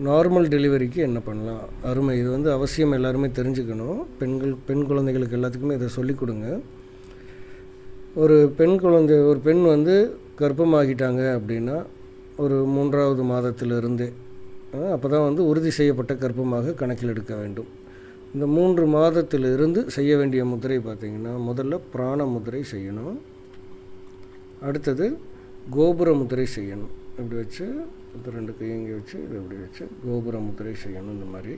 Normal டெலிவரிக்கு என்ன பண்ணலாம்? அருமை. இது வந்து அவசியம் எல்லாருமே தெரிஞ்சுக்கணும். பெண் குழந்தைகளுக்கு எல்லாத்துக்குமே இதை சொல்லிக் கொடுங்க. ஒரு பெண் வந்து கர்ப்பமாகிட்டாங்க அப்படின்னா ஒரு 3வது மாதத்திலிருந்தே அப்போ தான் வந்து உறுதி செய்யப்பட்ட கர்ப்பமாக கணக்கில் எடுக்க வேண்டும். இந்த 3 மாதத்திலிருந்து செய்ய வேண்டிய முதிரை பார்த்திங்கன்னா, முதல்ல பிராண முதிரை செய்யணும். அடுத்தது கோபுர முதிரை செய்யணும். இப்படி வச்சு இப்போ 2 கையங்கி வச்சு இதை இப்படி வச்சு கோபுர முதிரை செய்யணும். இந்த மாதிரி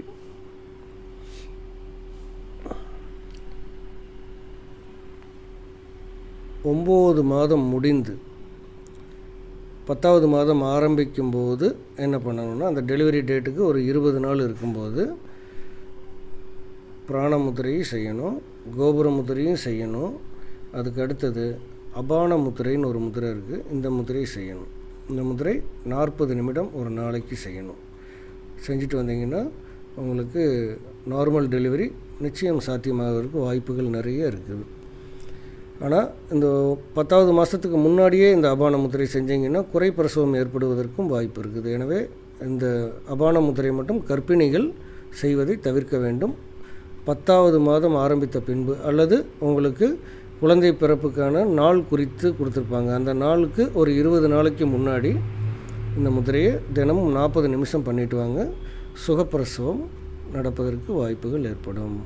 9 மாதம் முடிந்து 10வது மாதம் ஆரம்பிக்கும்போது என்ன பண்ணணும்னா, அந்த டெலிவரி டேட்டுக்கு ஒரு 20 நாள் இருக்கும்போது பிராண முத்திரையும் செய்யணும், கோபுர முத்திரையும் செய்யணும். அதுக்கு அடுத்தது அபான முத்திரைன்னு ஒரு முத்திரை இருக்குது. இந்த முத்திரையை செய்யணும். இந்த முத்திரை 40 நிமிடம் ஒரு நாளைக்கு செய்யணும். செஞ்சுட்டு வந்தீங்கன்னா உங்களுக்கு நார்மல் டெலிவரி நிச்சயம் சாத்தியமாகிறதுக்கு வாய்ப்புகள் நிறைய இருக்குது. ஆனால் இந்த 10வது மாதத்துக்கு முன்னாடியே இந்த அபான முத்திரை செஞ்சிங்கன்னா குறை பிரசவம் ஏற்படுவதற்கும் வாய்ப்பு இருக்குது. எனவே இந்த அபான முத்திரை மட்டும் கர்ப்பிணிகள் செய்வதை தவிர்க்க வேண்டும். 10வது மாதம் ஆரம்பித்த பின்பு அல்லது உங்களுக்கு குழந்தை பிறப்புக்கான நாள் குறித்து கொடுத்துருப்பாங்க, அந்த நாளுக்கு ஒரு 20 நாளைக்கு முன்னாடி இந்த முத்திரையை தினமும் 40 நிமிஷம் பண்ணிட்டு வாங்க. சுகப்பிரசவம் நடப்பதற்கு வாய்ப்புகள் ஏற்படும்.